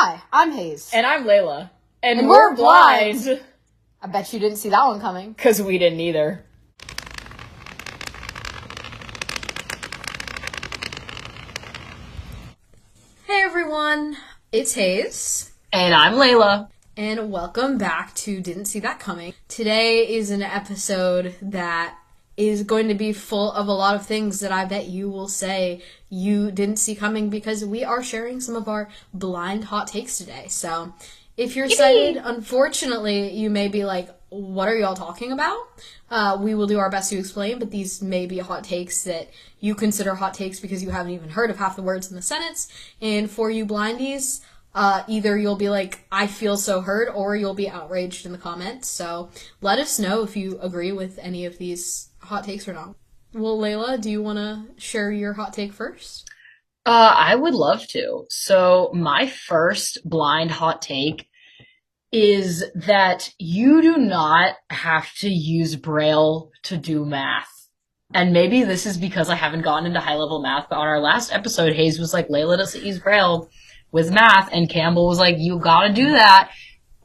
Hi, I'm Hayes. And I'm Layla. And we're blind. I bet you didn't see that one coming. Because we didn't either. Hey everyone, it's Hayes. And I'm Layla. And welcome back to Didn't See That Coming. Today is an episode that is going to be full of a lot of things that I bet you will say you didn't see coming, because we are sharing some of our blind hot takes today. So if you're excited, unfortunately, you may be like, what are y'all talking about? We will do our best to explain, but these may be hot takes that you consider hot takes because you haven't even heard of half the words in the sentence. And for you blindies, either you'll be like, I feel so hurt, or you'll be outraged in the comments. So let us know if you agree with any of these hot takes or not. Well, Layla, do you want to share your hot take first? I would love to. So my first blind hot take is that you do not have to use Braille to do math. And maybe this is because I haven't gotten into high-level math, but on our last episode, Hayes was like, Layla doesn't use Braille with math, and Campbell was like, you gotta do that.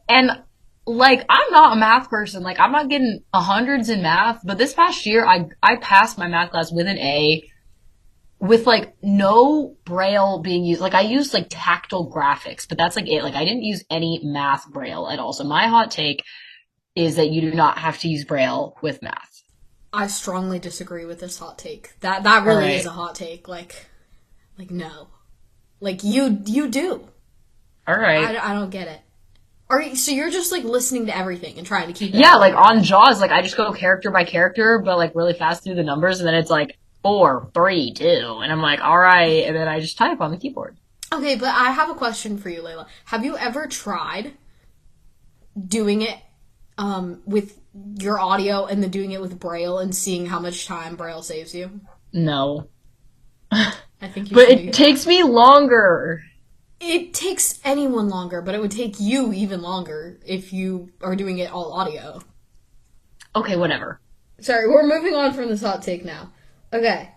And like, I'm not a math person. Like, I'm not getting hundreds in math, but this past year, I passed my math class with an A, with like no Braille being used. Like, I used like tactile graphics, but that's like it. Like, I didn't use any math Braille at all. So my hot take is that you do not have to use Braille with math. I strongly disagree with this hot take. That really is a hot take. Like no. Like, you do. All right. I don't get it. So you're just, like, listening to everything and trying to keep it. Yeah, like, on Jaws, like, I just go character by character, but, like, really fast through the numbers, and then it's, like, 4, 3, 2, and I'm like, all right, and then I just type on the keyboard. Okay, but I have a question for you, Layla. Have you ever tried doing it with your audio and then doing it with Braille and seeing how much time Braille saves you? No. I think you But should it takes me longer. It takes anyone longer, but it would take you even longer if you are doing it all audio. Okay, whatever. Sorry, we're moving on from this hot take now. Okay.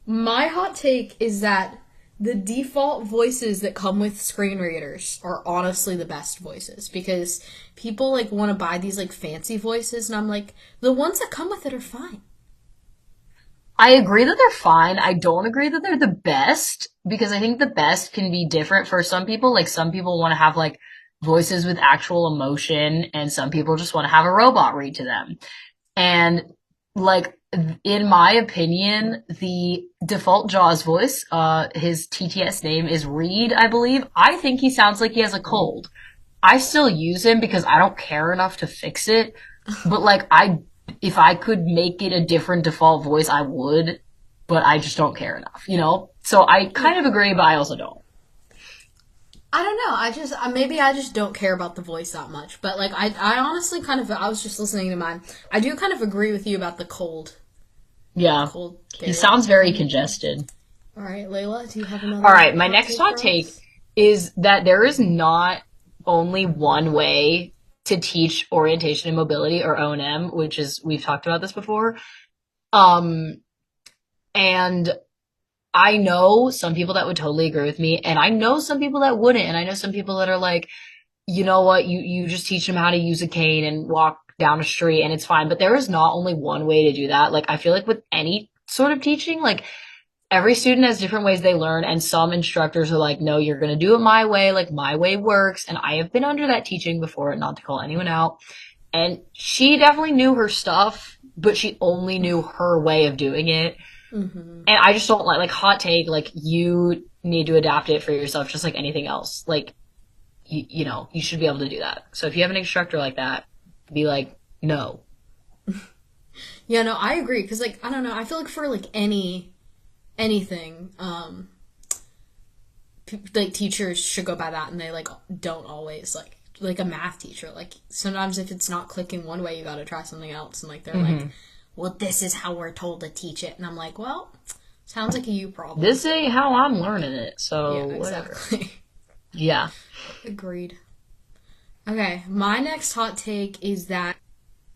My hot take is that the default voices that come with screen readers are honestly the best voices, because people, like, want to buy these, like, fancy voices, and I'm like, the ones that come with it are fine. I agree that they're fine. I don't agree that they're the best, because I think the best can be different for some people. Like, some people want to have, like, voices with actual emotion, and some people just want to have a robot read to them. And, like, in my opinion, the default Jaws voice, his TTS name is Reed, I believe. I think he sounds like he has a cold. I still use him because I don't care enough to fix it, but, like, if I could make it a different default voice, I would, but I just don't care enough, you know? So I kind of agree, but I also don't. I don't know. Maybe I just don't care about the voice that much. But, like, I honestly I was just listening to mine. I do kind of agree with you about the cold. Yeah. He sounds very congested. All right, Layla, do you have another? All right, my next hot take is that there is not only one way to teach orientation and mobility, or O&M, which is, we've talked about this before. And I know some people that would totally agree with me, and I know some people that wouldn't, and I know some people that are like, you know what, you just teach them how to use a cane and walk down a street and it's fine. But there is not only one way to do that. Like, I feel like with any sort of teaching, like, every student has different ways they learn, and some instructors are like, no, you're going to do it my way. Like, my way works. And I have been under that teaching before, not to call anyone out. And she definitely knew her stuff, but she only knew her way of doing it. Mm-hmm. And I just don't like hot take, like, you need to adapt it for yourself just like anything else. Like, you know, you should be able to do that. So if you have an instructor like that, be like, no. Yeah, no, I agree. Because, like, I don't know. I feel like for, like, anything, like, teachers should go by that, and they, like, don't always, like a math teacher. Like, sometimes if it's not clicking one way, you gotta try something else. And, like, they're like, well, this is how we're told to teach it. And I'm like, well, sounds like a you problem. This ain't how I'm learning it, so yeah, exactly. Whatever. Yeah. Agreed. Okay, my next hot take is that,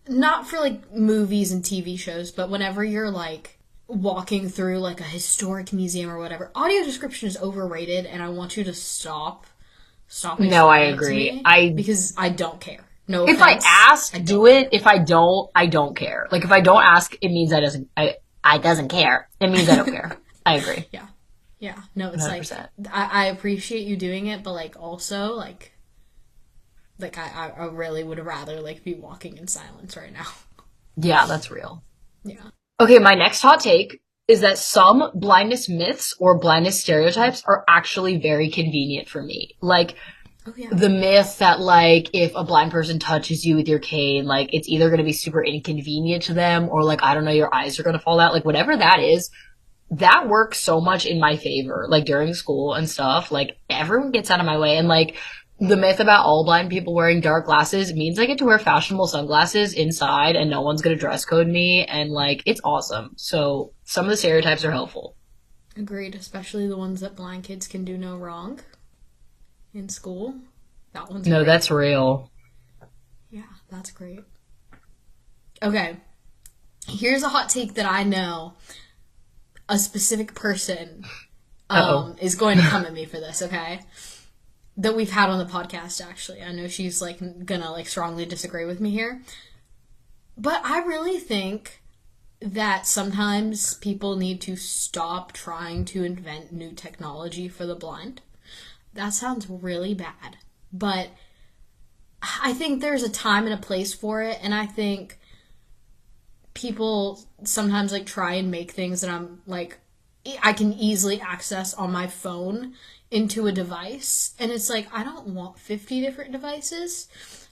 not for, like, movies and TV shows, but whenever you're, like, walking through, like, a historic museum or whatever, audio description is overrated, and I want you to stop stop No, I explaining it to agree. me because I don't care. No If I offense. ask, do it. If I don't care. Like, if I don't ask, it means I doesn't care. It means I don't care. I agree. Yeah. Yeah. No, it's 100%. like, I appreciate you doing it, but, like, also, like I really would rather, like, be walking in silence right now. Yeah, that's real. Yeah. Okay, my next hot take is that some blindness myths or blindness stereotypes are actually very convenient for me. Like, Oh, yeah. the myth that, like, if a blind person touches you with your cane, like, it's either going to be super inconvenient to them or, like, I don't know, your eyes are going to fall out. Like, whatever that is, that works so much in my favor. Like, during school and stuff, like, everyone gets out of my way. And, like, the myth about all blind people wearing dark glasses means I get to wear fashionable sunglasses inside and no one's going to dress code me. And, like, it's awesome. So, some of the stereotypes are helpful. Agreed, especially the ones that blind kids can do no wrong in school. That one's No, great. that's real. Yeah, that's great. Okay. Here's a hot take that I know a specific person is going to come at me for this, okay? That we've had on the podcast, actually. I know she's, like, gonna, like, strongly disagree with me here. But I really think that sometimes people need to stop trying to invent new technology for the blind. That sounds really bad. But I think there's a time and a place for it, and I think people sometimes, like, try and make things that I'm, like, I can easily access on my phone into a device, and it's like, I don't want 50 different devices.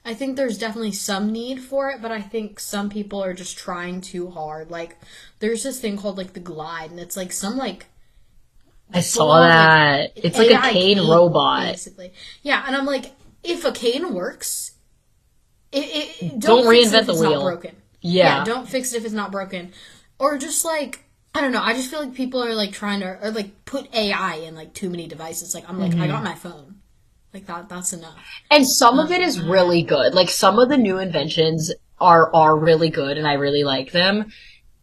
I think there's definitely some need for it, but I think some people are just trying too hard. Like, there's this thing called, like, the Glide, and it's, like, some, like, I saw that. Like, it's like AI a cane robot. basically. Yeah, and I'm like, if a cane works, Don't fix reinvent it if the it's wheel. not broken. Yeah. Don't fix it if it's not broken. Or just, like, I don't know, I just feel like people are, like, trying to, or, like, put AI in, like, too many devices. Like, I'm like, I got my phone. Like, that's enough. And some of it is really good. Like, some of the new inventions are really good and I really like them.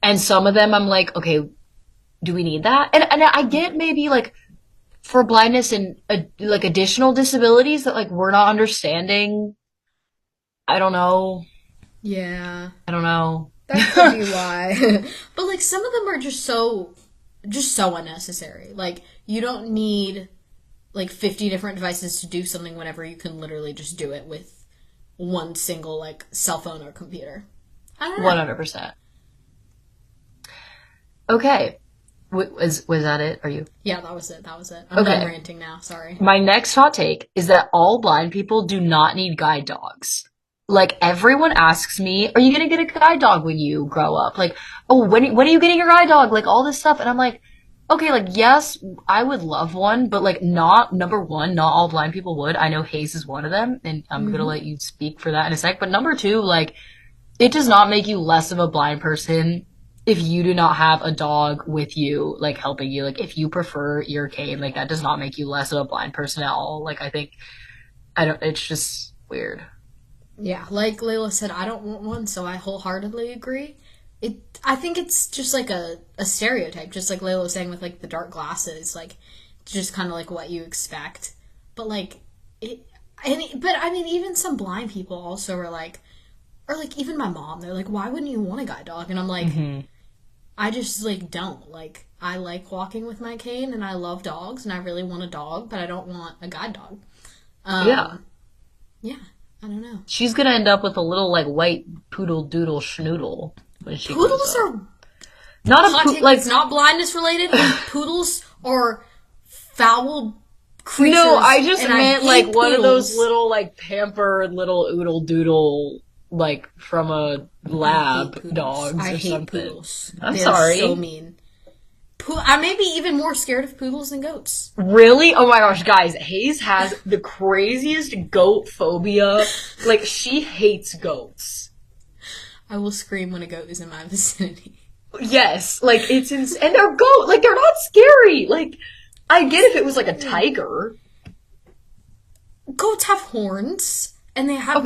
And some of them I'm like, okay, do we need that? And I get maybe, like, for blindness and, like, additional disabilities that, like, we're not understanding. I don't know. Yeah. I don't know. That could be why. But, like, some of them are just so unnecessary. Like, you don't need, like, 50 different devices to do something whenever you can literally just do it with one single, like, cell phone or computer. I don't know. 100%. Okay. Was that it? Are you? Yeah, that was it. I'm done ranting now. Sorry. My next hot take is that all blind people do not need guide dogs. Like, everyone asks me, are you gonna get a guide dog when you grow up? Like, oh, when are you getting your guide dog? Like, all this stuff. And I'm like, okay, like, yes, I would love one, but, like, number one, not all blind people would. I know Hayes is one of them, and I'm gonna let you speak for that in a sec. But number two, like, it does not make you less of a blind person if you do not have a dog with you, like, helping you. Like, if you prefer your cane, like, that does not make you less of a blind person at all. Like, it's just weird. Yeah, like Layla said, I don't want one, so I wholeheartedly agree. I think it's just like a stereotype, just like Layla was saying with, like, the dark glasses, like, just kind of like what you expect. But, like, but I mean, even some blind people also are like, or, like, even my mom, they're like, why wouldn't you want a guide dog? And I'm like, I just, like, don't. Like, I like walking with my cane, and I love dogs, and I really want a dog, but I don't want a guide dog. Yeah. I don't know. She's gonna end up with a little, like, white poodle doodle schnoodle when she Poodles grows up. are Not a like, it's not blindness related. Poodles are foul creatures. No, I just meant, like, poodles. one of those little, like, pampered little oodle doodle, like, from a lab dogs I or hate something. poodles. I'm They're sorry. so mean. I may be even more scared of poodles than goats. Really? Oh my gosh, guys, Hayes has the craziest goat phobia. Like, she hates goats. I will scream when a goat is in my vicinity. Yes, like, it's insane. And they're like, they're not scary. Like, I get if it was like a tiger. Goats have horns, and they have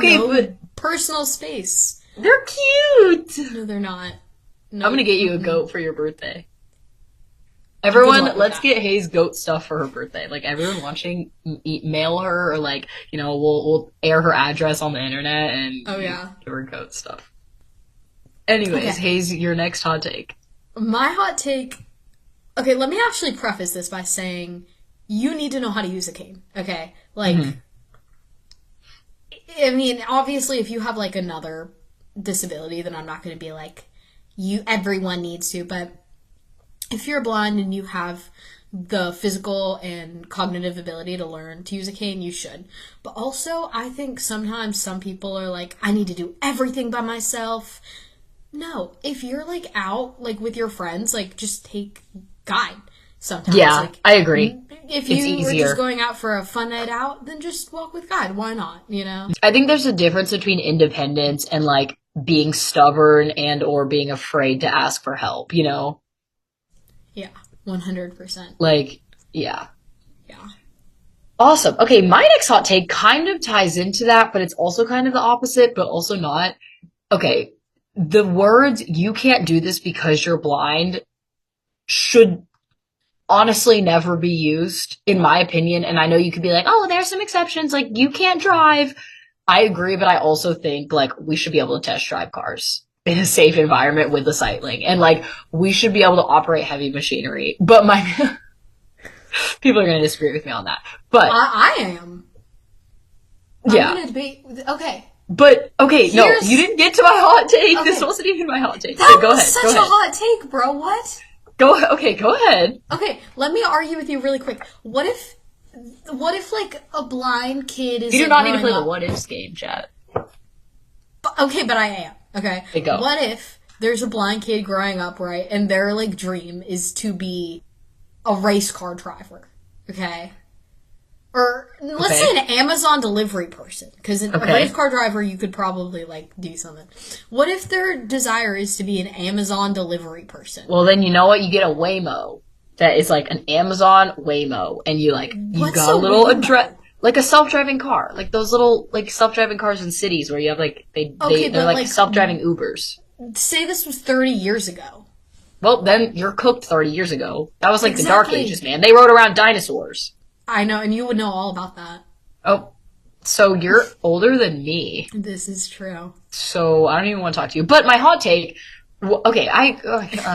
personal space. They're cute. No, they're not. No, I'm gonna get you a goat for your birthday. Everyone, luck with let's that. get Hayes goat stuff for her birthday. Like, everyone watching, mail her, or like, we'll air her address on the internet and Oh yeah. give her goat stuff. Anyways, Okay. Hayes, your next hot take. My hot take. Okay, let me actually preface this by saying you need to know how to use a cane. Okay, like. Mhm. I mean, obviously, if you have like another disability, then I'm not going to be like, everyone needs to. But if you're blind and you have the physical and cognitive ability to learn to use a cane, you should. But also, I think sometimes some people are like, I need to do everything by myself. No, if you're like out like with your friends, like just take guide sometimes. Yeah, Like I agree. if It's you were easier. just going out for a fun night out, then just walk with guide. Why not? You know? I think there's a difference between independence and like being stubborn and or being afraid to ask for help, Yeah, 100%. Like, yeah. Yeah. Awesome. Okay, my next hot take kind of ties into that, but it's also kind of the opposite, but also not. Okay, the words "you can't do this because you're blind" should honestly never be used, in my opinion. And I know you could be like, oh, there's some exceptions, like you can't drive. I agree, but I also think like we should be able to test drive cars in a safe environment with the sightling. And like we should be able to operate heavy machinery. But my people are gonna disagree with me on that. But I am. yeah. I'm gonna debate. Okay. But okay, no, Here's- you didn't get to my hot take. Okay. This wasn't even my hot take. That So go was ahead. such Go a ahead. hot take, bro. What? Okay, go ahead. Okay, let me argue with you really quick. What if like a blind kid is You do like, not need to growing play the up- what ifs game, chat. Okay, but I am. Okay. Okay, go. What if there's a blind kid growing up, right, and their like dream is to be a race car driver, okay? Or let's Okay. say an Amazon delivery person, because a Okay. race car driver you could probably like do something. What if their desire is to be an Amazon delivery person? Well, then you know what? You get a Waymo that is like an Amazon Waymo, and you What's got a a little Waymo? like a self-driving car, like those little like self-driving cars in cities where you have like Okay, they're but, like like, self-driving Ubers. Say this was 30 years ago. Well, then you're cooked 30 years ago. That was like the Dark Exactly. Ages, man. They rode around dinosaurs. I know, and you would know all about that. Oh, so you're older than me. This is true. So I don't even want to talk to you. But my hot take, okay, I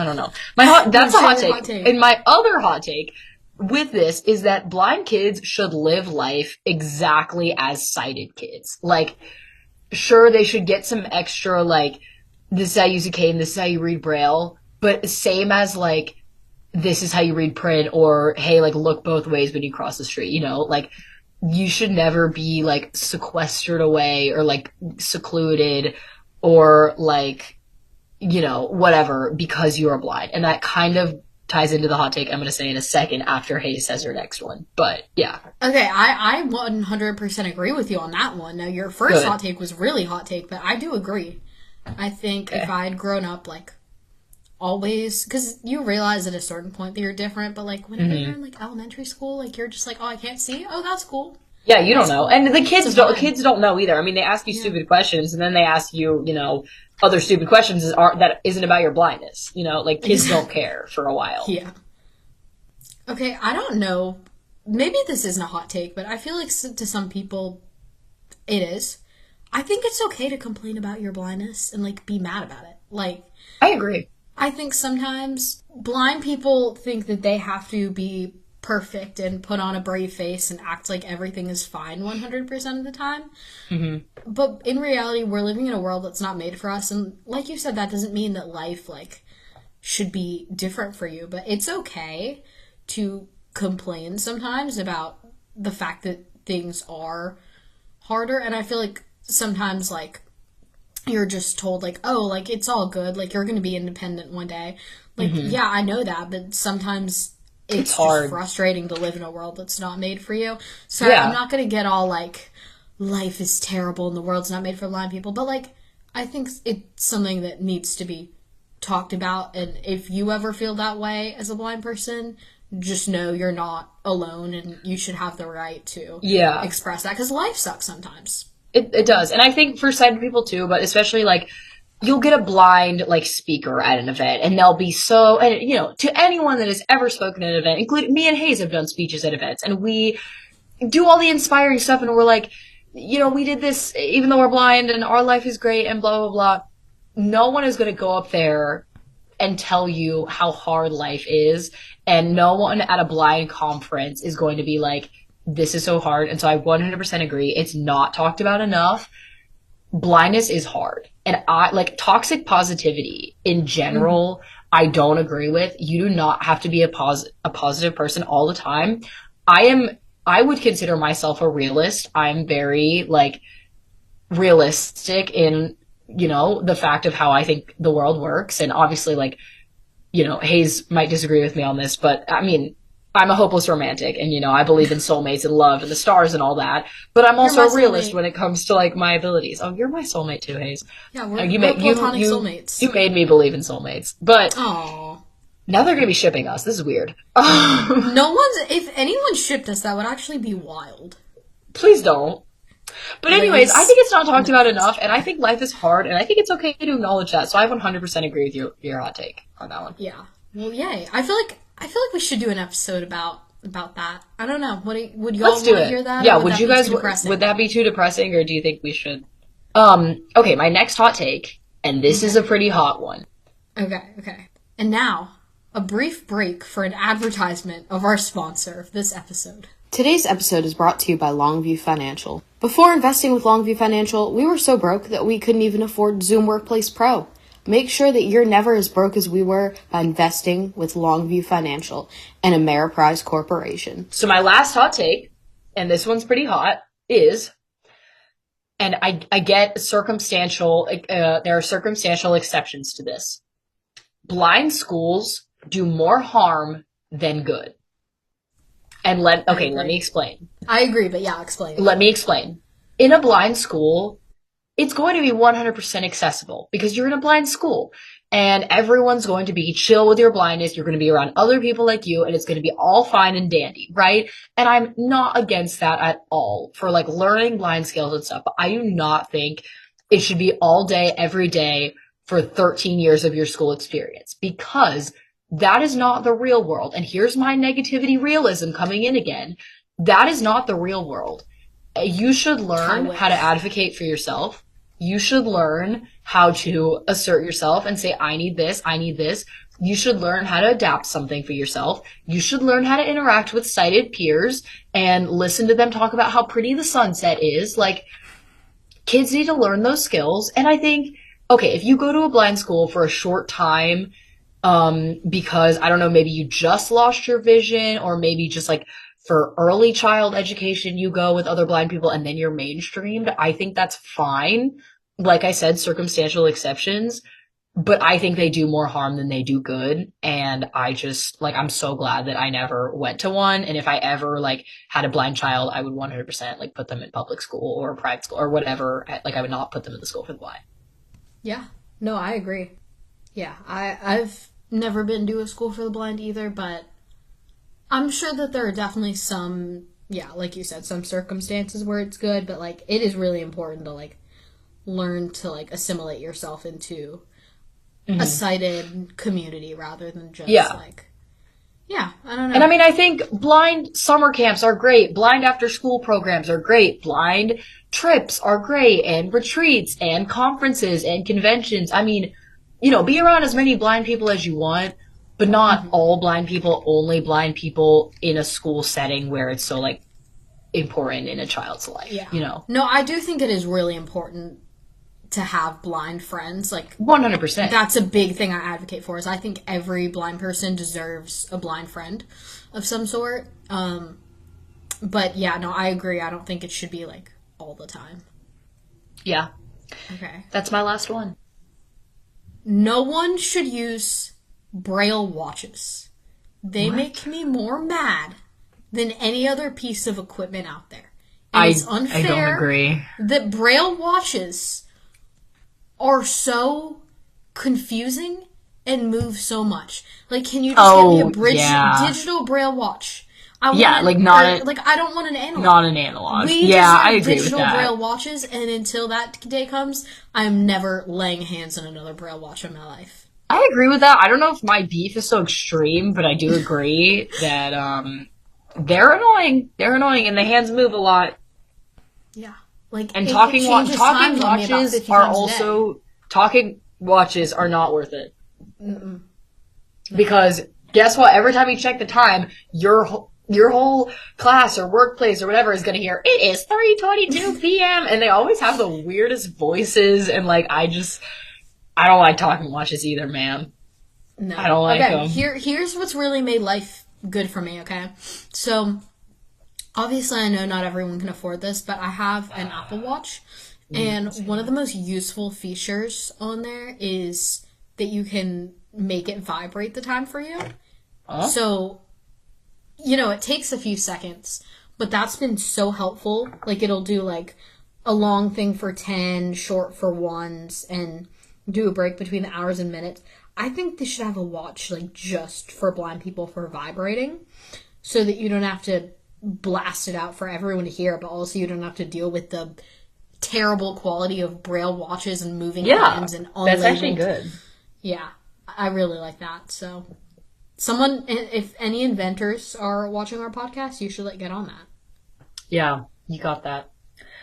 don't know. That's a Say hot your take. hot take. And my other hot take with this is that blind kids should live life exactly as sighted kids. Like, sure, they should get some extra, like, this is how you use a cane, this is how you read Braille, but same as, like, this is how you read print, or, hey, like, look both ways when you cross the street, like, you should never be, like, sequestered away, or, like, secluded, or, like, whatever, because you are blind. And that kind of ties into the hot take I'm going to say in a second after Hayes says her next one. But, yeah. Okay, I 100% agree with you on that one. Now, your first Good. hot take was really hot take, but I do agree. I think if I'd grown up, like, always, because you realize at a certain point that you're different, but, like, whenever you're in, like, elementary school, like, you're just like, oh, I can't see? Oh, that's cool. Yeah, you don't know. And the kids It's don't fine. kids don't know either. I mean, they ask you stupid questions, and then they ask you, other stupid questions that isn't about your blindness. Like, kids don't care for a while. Yeah. Okay, I don't know. Maybe this isn't a hot take, but I feel like to some people it is. I think it's okay to complain about your blindness and, like, be mad about it. Like, I agree. I think sometimes blind people think that they have to be perfect and put on a brave face and act like everything is fine 100% of the time. Mm-hmm. But in reality, we're living in a world that's not made for us. And like you said, that doesn't mean that life, like, should be different for you. But it's okay to complain sometimes about the fact that things are harder. And I feel like sometimes, like, you're just told, like, oh, like, it's all good. Like, you're going to be independent one day. Like, yeah, I know that. But sometimes it's hard. just frustrating to live in a world that's not made for you. So Yeah. I'm not going to get all, like, life is terrible and the world's not made for blind people. But, like, I think it's something that needs to be talked about. And if you ever feel that way as a blind person, just know you're not alone and you should have the right to express that. Because life sucks sometimes. It does. And I think for sighted people too, but especially, like, you'll get a blind like speaker at an event, and they'll be so, and to anyone that has ever spoken at an event, including me and Hayes have done speeches at events, and we do all the inspiring stuff, and we're like, we did this even though we're blind and our life is great and blah, blah, blah. No one is going to go up there and tell you how hard life is. And no one at a blind conference is going to be like, this is so hard. And so I 100% agree. It's not talked about enough. Blindness is hard. And I like toxic positivity in general. I don't agree with. You do not have to be a positive person all the time. I would consider myself a realist. I'm very like realistic in, the fact of how I think the world works. And obviously like, Hayes might disagree with me on this, but I mean, I'm a hopeless romantic and, I believe in soulmates and love and the stars and all that, but I'm also a realist when it comes to like my abilities. Oh, you're my soulmate too, Hayes. Yeah, we're platonic soulmates. You made me believe in soulmates, but Aww. Now they're going to be shipping us. This is weird. If anyone shipped us, that would actually be wild. Please don't. But anyways, I think it's not talked about enough, and I think life is hard, and I think it's okay to acknowledge that. So I 100% agree with your hot take on that one. Yeah. Well, yay. I feel like we should do an episode about that. I don't know. Would y'all want to hear that? Yeah, would you guys would that be too depressing, or do you think we should? Okay, my next hot take, and this is a pretty hot one. Okay. And now, a brief break for an advertisement of our sponsor of this episode. Today's episode is brought to you by Longview Financial. Before investing with Longview Financial, we were so broke that we couldn't even afford Zoom Workplace Pro. Make sure that you're never as broke as we were by investing with Longview Financial, an Ameriprise corporation. So my last hot take, and this one's pretty hot, is, and I get circumstantial, there are circumstantial exceptions to this. Blind schools do more harm than good. And let me explain. I agree, but yeah, explain. Let me explain. In a blind school, it's going to be 100% accessible because you're in a blind school and everyone's going to be chill with your blindness. You're going to be around other people like you and it's going to be all fine and dandy, right? And I'm not against that at all for like learning blind skills and stuff, but I do not think it should be all day, every day for 13 years of your school experience because that is not the real world. And here's my negativity realism coming in again. That is not the real world. You should learn how to advocate for yourself. You should learn how to assert yourself and say, I need this, I need this. You should learn how to adapt something for yourself. You should learn how to interact with sighted peers and listen to them talk about how pretty the sunset is. Like, kids need to learn those skills. And I think, okay, if you go to a blind school for a short time, because I don't know, maybe you just lost your vision or maybe just like for early child education, you go with other blind people and then you're mainstreamed. I think that's fine. Like I said, circumstantial exceptions, but I think they do more harm than they do good. And I just like, I'm so glad that I never went to one. And if I ever like had a blind child, I would 100% like put them in public school or private school or whatever. Like I would not put them in the school for the blind. Yeah, no, I agree. Yeah, I've never been to a school for the blind either, but I'm sure that there are definitely some, yeah, like you said, some circumstances where it's good, but like it is really important to like learn to like assimilate yourself into a sighted community rather than just like, yeah, I don't know. And I mean, I think blind summer camps are great. Blind after school programs are great. Blind trips are great and retreats and conferences and conventions. I mean, you know, be around as many blind people as you want, but not all blind people, only blind people in a school setting where it's so, like, important in a child's life, you know? No, I do think it is really important to have blind friends. Like, 100%. That's a big thing I advocate for, is I think every blind person deserves a blind friend of some sort. But, yeah, no, I agree. I don't think it should be, like, all the time. Yeah. Okay. That's my last one. No one should use Braille watches. They make me more mad than any other piece of equipment out there. And it's unfair I don't agree. that Braille watches are so confusing and move so much. Like, can you just give me a digital Braille watch? I want Yeah, like not like I don't want an analog. not an analog. We Yeah, just I have agree with digital that. Braille watches, and until that day comes, I'm never laying hands on another Braille watch in my life. I agree with that. I don't know if my beef is so extreme, but I do agree that they're annoying. They're annoying, and the hands move a lot. Yeah, like And it talking changes times on me about watches 50 are times a day. also talking watches are not worth it. Mm-mm. Because guess what? Every time you check the time, your whole class or workplace or whatever is going to hear, it is 3:22 p.m. And they always have the weirdest voices. And like, I don't like talking watches either, man. No. I don't like them. Here's what's really made life good for me, okay? So, obviously I know not everyone can afford this, but I have an Apple Watch. And one of the most useful features on there is that you can make it vibrate the time for you. Huh? So, it takes a few seconds, but that's been so helpful. Like, it'll do, like, a long thing for 10, short for 1s, and do a break between the hours and minutes. I think they should have a watch, like, just for blind people for vibrating, so that you don't have to blast it out for everyone to hear, but also you don't have to deal with the terrible quality of Braille watches and moving hands and unlabeled. That's actually good. Yeah, I really like that. So, if any inventors are watching our podcast, you should get on that. Yeah, you got that.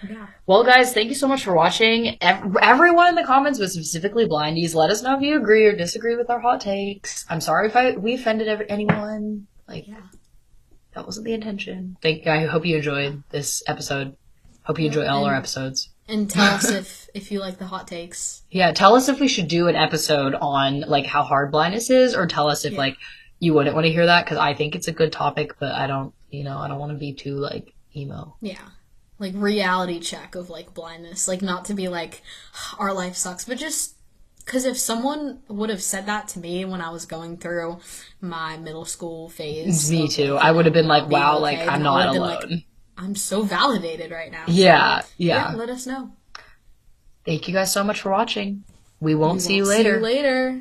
Yeah. Well, guys, thank you so much for watching. Everyone in the comments, but specifically Blindies, let us know if you agree or disagree with our hot takes. I'm sorry if we offended anyone. That wasn't the intention. I hope you enjoyed this episode. Hope you enjoy all our episodes. And tell us if you like the hot takes. Yeah, tell us if we should do an episode on how hard blindness is, or tell us if you wouldn't want to hear that, because I think it's a good topic, but I don't want to be too emo. Yeah. Reality check of blindness, not to be our life sucks, but just because if someone would have said that to me when I was going through my middle school phase, me too. I would have been wow, I'm not alone. I'm so validated right now. Yeah, so, yeah. Let us know. Thank you guys so much for watching. We won't see you later. See you later.